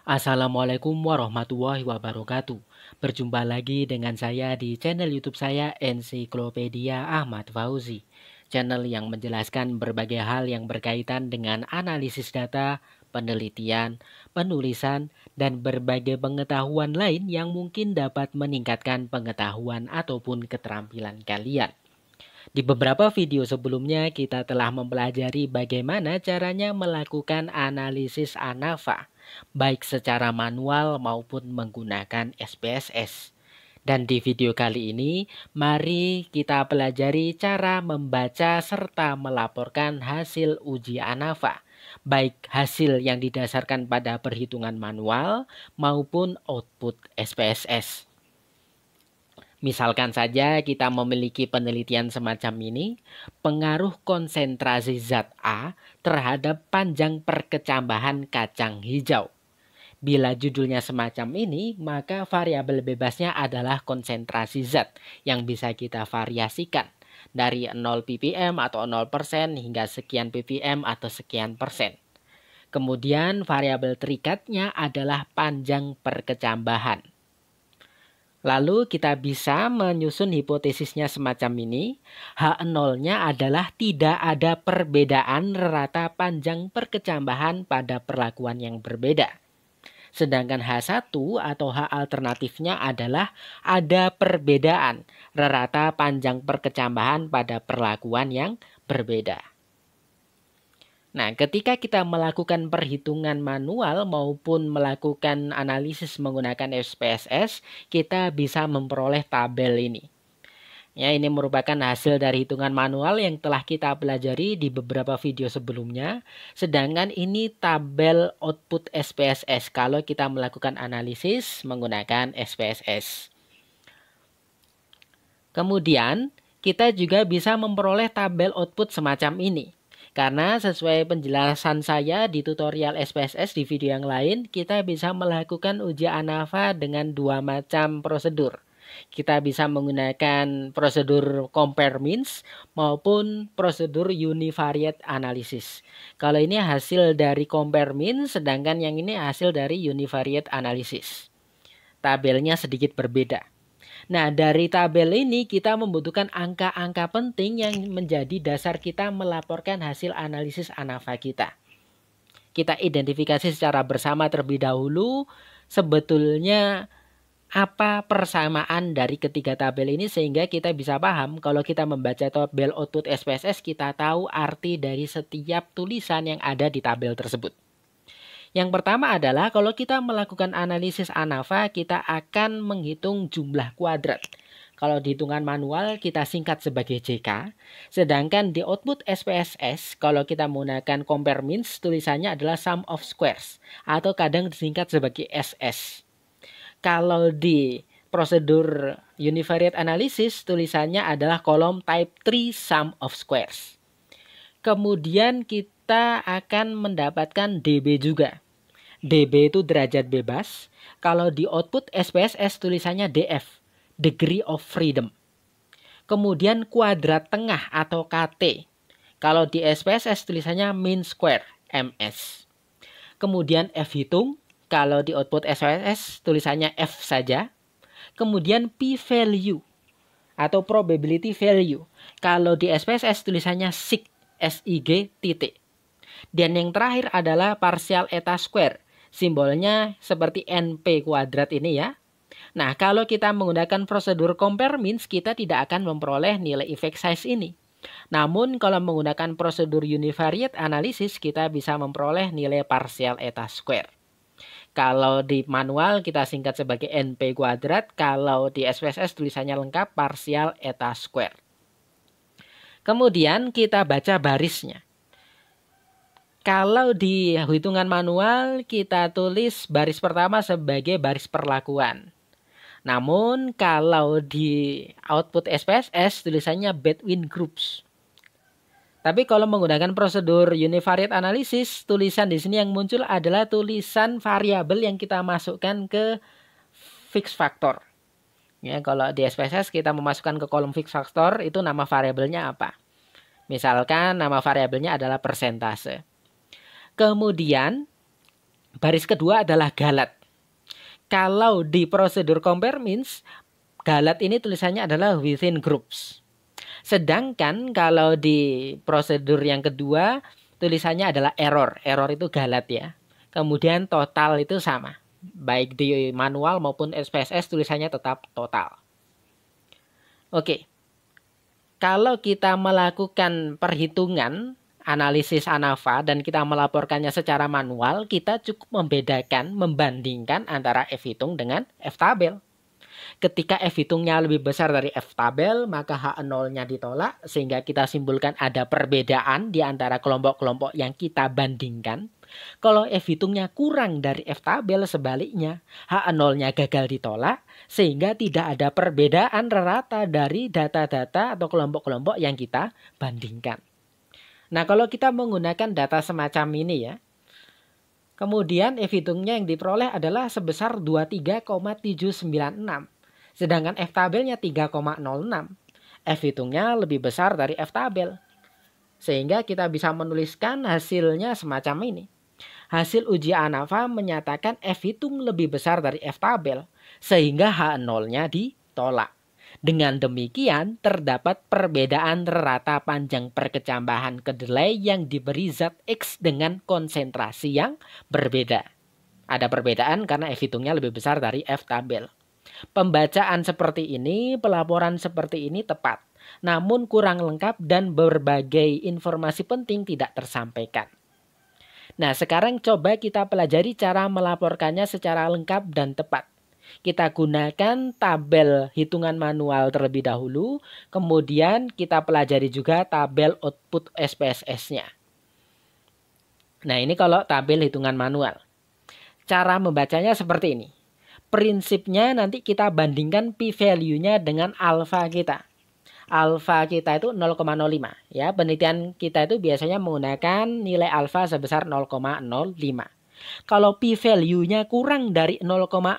Assalamualaikum warahmatullahi wabarakatuh. Berjumpa lagi dengan saya di channel YouTube saya Ensiklopedia Ahmad Fauzi. Channel yang menjelaskan berbagai hal yang berkaitan dengan analisis data, penelitian, penulisan, dan berbagai pengetahuan lain yang mungkin dapat meningkatkan pengetahuan ataupun keterampilan kalian. Di beberapa video sebelumnya kita telah mempelajari bagaimana caranya melakukan analisis ANAFA, baik secara manual maupun menggunakan SPSS. Dan di video kali ini, mari kita pelajari cara membaca serta melaporkan hasil uji ANAFA, baik hasil yang didasarkan pada perhitungan manual maupun output SPSS. Misalkan saja kita memiliki penelitian semacam ini, pengaruh konsentrasi zat A terhadap panjang perkecambahan kacang hijau. Bila judulnya semacam ini, maka variabel bebasnya adalah konsentrasi zat yang bisa kita variasikan dari 0 ppm atau 0% hingga sekian ppm atau sekian persen. Kemudian variabel terikatnya adalah panjang perkecambahan. Lalu kita bisa menyusun hipotesisnya semacam ini. H0-nya adalah tidak ada perbedaan rata panjang perkecambahan pada perlakuan yang berbeda. Sedangkan H1 atau H alternatifnya adalah ada perbedaan rata panjang perkecambahan pada perlakuan yang berbeda. Nah, ketika kita melakukan perhitungan manual maupun melakukan analisis menggunakan SPSS, kita bisa memperoleh tabel ini. Ya, ini merupakan hasil dari hitungan manual yang telah kita pelajari di beberapa video sebelumnya. Sedangkan ini tabel output SPSS kalau kita melakukan analisis menggunakan SPSS. Kemudian, kita juga bisa memperoleh tabel output semacam ini. Karena sesuai penjelasan saya di tutorial SPSS di video yang lain, kita bisa melakukan uji ANAFA dengan dua macam prosedur. Kita bisa menggunakan prosedur compare means maupun prosedur univariate analysis. Kalau ini hasil dari compare means, sedangkan yang ini hasil dari univariate analysis. Tabelnya sedikit berbeda. Nah, dari tabel ini kita membutuhkan angka-angka penting yang menjadi dasar kita melaporkan hasil analisis ANAFA kita. Kita identifikasi secara bersama terlebih dahulu sebetulnya apa persamaan dari ketiga tabel ini sehingga kita bisa paham kalau kita membaca tabel output SPSS kita tahu arti dari setiap tulisan yang ada di tabel tersebut. Yang pertama adalah kalau kita melakukan analisis ANAFA, kita akan menghitung jumlah kuadrat. Kalau di hitungan manual kita singkat sebagai JK, sedangkan di output SPSS kalau kita menggunakan compare means tulisannya adalah sum of squares atau kadang disingkat sebagai SS. Kalau di prosedur univariate analysis tulisannya adalah kolom type 3 sum of squares. Kemudian kita akan mendapatkan DB juga. DB itu derajat bebas. Kalau di output SPSS tulisannya DF, degree of freedom. Kemudian kuadrat tengah atau KT. Kalau di SPSS tulisannya mean square, MS. Kemudian F hitung. Kalau di output SPSS tulisannya F saja. Kemudian P value atau probability value. Kalau di SPSS tulisannya SIG, SIG titik. Dan yang terakhir adalah partial eta square. Simbolnya seperti NP kuadrat ini ya. Nah, kalau kita menggunakan prosedur compare means, kita tidak akan memperoleh nilai effect size ini. Namun, kalau menggunakan prosedur univariate analysis, kita bisa memperoleh nilai partial eta square. Kalau di manual, kita singkat sebagai NP kuadrat. Kalau di SPSS, tulisannya lengkap partial eta square. Kemudian, kita baca barisnya. Kalau di hitungan manual kita tulis baris pertama sebagai baris perlakuan. Namun kalau di output SPSS tulisannya between groups. Tapi kalau menggunakan prosedur univariate analysis, tulisan di sini yang muncul adalah tulisan variabel yang kita masukkan ke fixed factor. Ya, kalau di SPSS kita memasukkan ke kolom fixed factor, itu nama variabelnya apa? Misalkan nama variabelnya adalah persentase. Kemudian Baris kedua adalah galat. Kalau di prosedur compare means, galat ini tulisannya adalah within groups. Sedangkan kalau di prosedur yang kedua, tulisannya adalah error. Error itu galat ya. Kemudian total itu sama. Baik di manual maupun SPSS tulisannya tetap total. Oke. Kalau kita melakukan perhitungan analisis ANAVA dan kita melaporkannya secara manual, kita cukup membandingkan antara F hitung dengan F tabel. Ketika F hitungnya lebih besar dari F tabel, maka H0-nya ditolak, sehingga kita simpulkan ada perbedaan di antara kelompok-kelompok yang kita bandingkan. Kalau F hitungnya kurang dari F tabel, sebaliknya H0-nya gagal ditolak, sehingga tidak ada perbedaan rata dari data-data atau kelompok-kelompok yang kita bandingkan. Nah, kalau kita menggunakan data semacam ini ya, kemudian F hitungnya yang diperoleh adalah sebesar 23,796. Sedangkan F tabelnya 3,06. F hitungnya lebih besar dari F tabel. Sehingga kita bisa menuliskan hasilnya semacam ini. Hasil uji ANAVA menyatakan F hitung lebih besar dari F tabel. Sehingga H0-nya ditolak. Dengan demikian, terdapat perbedaan rata panjang perkecambahan kedelai yang diberi zat X dengan konsentrasi yang berbeda. Ada perbedaan karena F hitungnya lebih besar dari F tabel. Pembacaan seperti ini, pelaporan seperti ini tepat, namun kurang lengkap dan berbagai informasi penting tidak tersampaikan. Nah, sekarang coba kita pelajari cara melaporkannya secara lengkap dan tepat. Kita gunakan tabel hitungan manual terlebih dahulu, kemudian kita pelajari juga tabel output SPSS-nya. Nah, ini kalau tabel hitungan manual. Cara membacanya seperti ini. Prinsipnya nanti kita bandingkan p-value-nya dengan alfa kita. Alfa kita itu 0,05. Ya, penelitian kita itu biasanya menggunakan nilai alfa sebesar 0,05. Kalau p-value-nya kurang dari 0,05,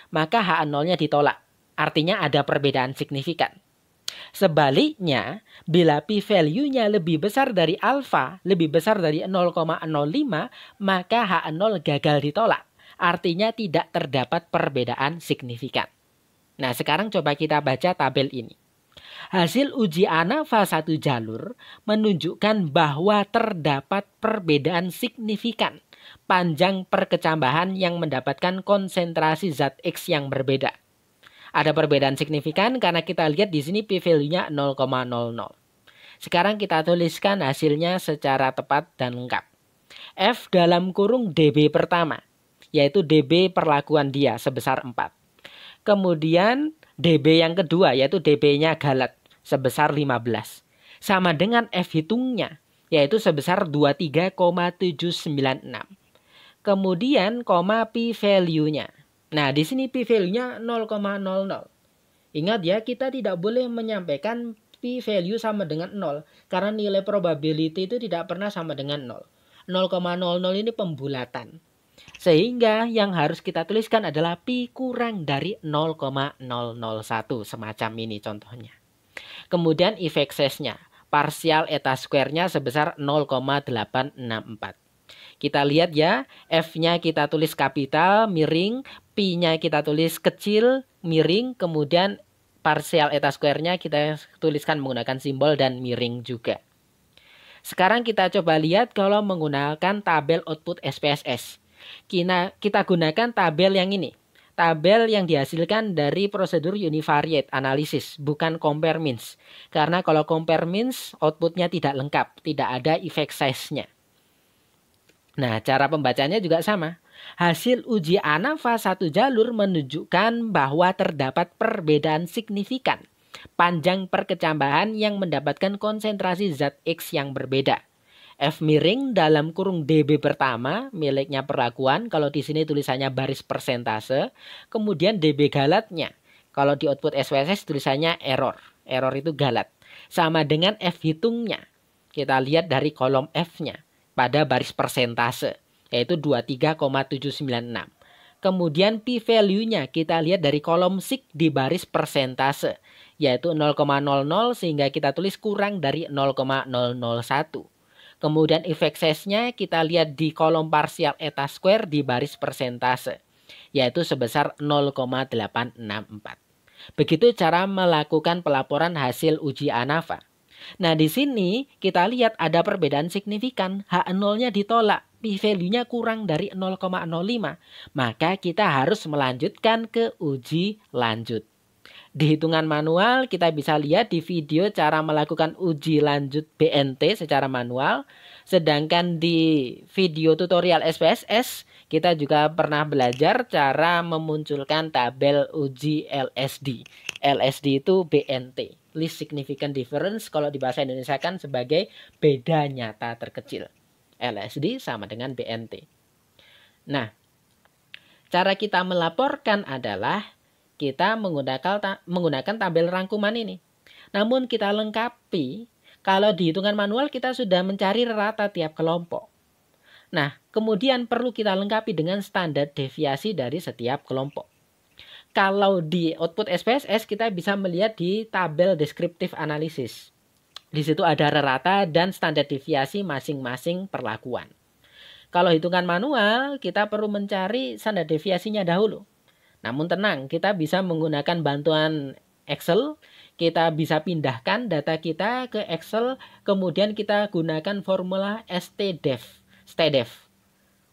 maka H0-nya ditolak. Artinya ada perbedaan signifikan. Sebaliknya, bila p-value-nya lebih besar dari alfa, lebih besar dari 0,05, maka H0 gagal ditolak. Artinya tidak terdapat perbedaan signifikan. Nah, sekarang coba kita baca tabel ini. Hasil uji ANAVA satu jalur menunjukkan bahwa terdapat perbedaan signifikan panjang perkecambahan yang mendapatkan konsentrasi zat X yang berbeda. Ada perbedaan signifikan karena kita lihat di sini p-value-nya 0,00. Sekarang kita tuliskan hasilnya secara tepat dan lengkap. F dalam kurung DB pertama, yaitu DB perlakuan dia sebesar 4. Kemudian DB yang kedua, yaitu DB-nya galat sebesar 15. Sama dengan F hitungnya, yaitu sebesar 23,796. Kemudian koma p-value-nya. Nah, di sini p-value-nya 0,00. Ingat ya, kita tidak boleh menyampaikan p-value sama dengan 0. Karena nilai probability itu tidak pernah sama dengan 0. 0,00 ini pembulatan. Sehingga yang harus kita tuliskan adalah pi kurang dari 0,001. Semacam ini contohnya. Kemudian effect size-nya. Partial eta square-nya sebesar 0,864. Kita lihat ya, F-nya kita tulis kapital, miring, P-nya kita tulis kecil, miring, kemudian partial eta square-nya kita tuliskan menggunakan simbol dan miring juga. Sekarang kita coba lihat kalau menggunakan tabel output SPSS. Kita gunakan tabel yang ini. Tabel yang dihasilkan dari prosedur univariate analysis, bukan compare means. Karena kalau compare means, outputnya tidak lengkap, tidak ada effect size-nya. Nah, cara pembacanya juga sama. Hasil uji ANAVA satu jalur menunjukkan bahwa terdapat perbedaan signifikan panjang perkecambahan yang mendapatkan konsentrasi zat X yang berbeda. F miring dalam kurung DB pertama miliknya perlakuan, kalau di sini tulisannya baris persentase, kemudian DB galatnya. Kalau di output SPSS tulisannya error. Error itu galat. Sama dengan F hitungnya. Kita lihat dari kolom F-nya pada baris persentase, yaitu 23,796. Kemudian p-value-nya kita lihat dari kolom sig di baris persentase, yaitu 0,00 sehingga kita tulis kurang dari 0,001. Kemudian effect size-nya kita lihat di kolom partial eta square di baris persentase, yaitu sebesar 0,864. Begitu cara melakukan pelaporan hasil uji ANAFA. Nah, di sini kita lihat ada perbedaan signifikan. H0-nya ditolak, p-value-nya kurang dari 0,05. Maka kita harus melanjutkan ke uji lanjut. Di hitungan manual kita bisa lihat di video cara melakukan uji lanjut BNT secara manual. Sedangkan di video tutorial SPSS kita juga pernah belajar cara memunculkan tabel uji LSD. LSD itu BNT, Least Significant Difference, kalau di bahasa Indonesia kan sebagai beda nyata terkecil. LSD sama dengan BNT. Nah, cara kita melaporkan adalah kita menggunakan tabel rangkuman ini. Namun kita lengkapi, kalau di hitungan manual kita sudah mencari rata tiap kelompok. Nah, kemudian perlu kita lengkapi dengan standar deviasi dari setiap kelompok. Kalau di output SPSS kita bisa melihat di tabel deskriptif analisis. Di situ ada rata dan standar deviasi masing-masing perlakuan. Kalau hitungan manual, kita perlu mencari standar deviasinya dahulu. Namun tenang, kita bisa menggunakan bantuan Excel. Kita bisa pindahkan data kita ke Excel, kemudian kita gunakan formula STDEV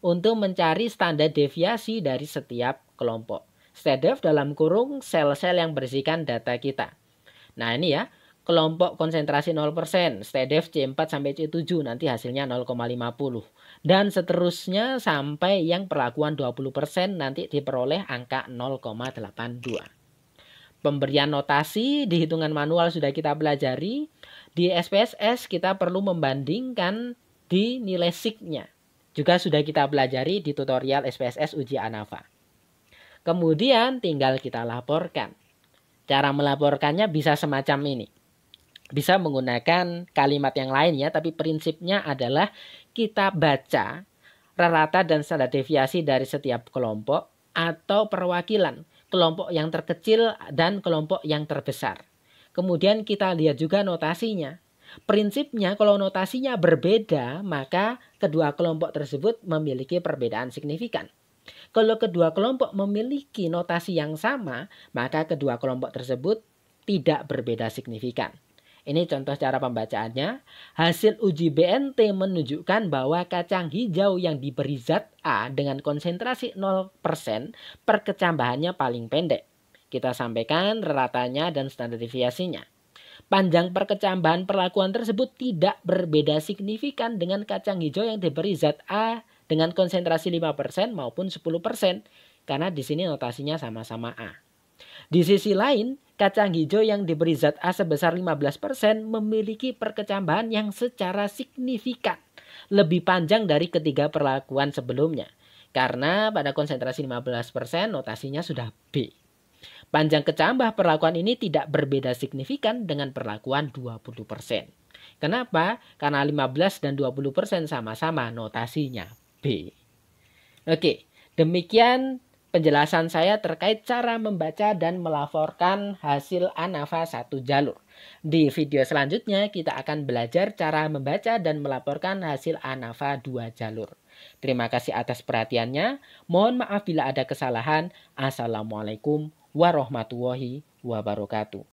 untuk mencari standar deviasi dari setiap kelompok. STDEV dalam kurung sel-sel yang berisikan data kita. Nah ini ya, kelompok konsentrasi 0%, STDEV C4 sampai C7, nanti hasilnya 0,50. Dan seterusnya sampai yang perlakuan 20% nanti diperoleh angka 0,82. Pemberian notasi di hitungan manual sudah kita pelajari. Di SPSS kita perlu membandingkan di nilai SIG-nya. Juga sudah kita pelajari di tutorial SPSS uji ANAFA. Kemudian tinggal kita laporkan. Cara melaporkannya bisa semacam ini. Bisa menggunakan kalimat yang lain ya, tapi prinsipnya adalah kita baca rata dan standar deviasi dari setiap kelompok atau perwakilan kelompok yang terkecil dan kelompok yang terbesar. Kemudian kita lihat juga notasinya. Prinsipnya kalau notasinya berbeda, maka kedua kelompok tersebut memiliki perbedaan signifikan. Kalau kedua kelompok memiliki notasi yang sama, maka kedua kelompok tersebut tidak berbeda signifikan. Ini contoh cara pembacaannya. Hasil uji BNT menunjukkan bahwa kacang hijau yang diberi zat A dengan konsentrasi 0% perkecambahannya paling pendek. Kita sampaikan ratanya dan standar deviasinya. Panjang perkecambahan perlakuan tersebut tidak berbeda signifikan dengan kacang hijau yang diberi zat A dengan konsentrasi 5% maupun 10%. Karena di sini notasinya sama-sama A. Di sisi lain, kacang hijau yang diberi zat A sebesar 15% memiliki perkecambahan yang secara signifikan lebih panjang dari ketiga perlakuan sebelumnya. Karena pada konsentrasi 15% notasinya sudah B. Panjang kecambah perlakuan ini tidak berbeda signifikan dengan perlakuan 20%. Kenapa? Karena 15 dan 20% sama-sama notasinya B. Oke, demikian penjelasan saya terkait cara membaca dan melaporkan hasil ANAFA satu jalur. Di video selanjutnya kita akan belajar cara membaca dan melaporkan hasil ANAFA 2 jalur. Terima kasih atas perhatiannya. Mohon maaf bila ada kesalahan. Assalamualaikum warahmatullahi wabarakatuh.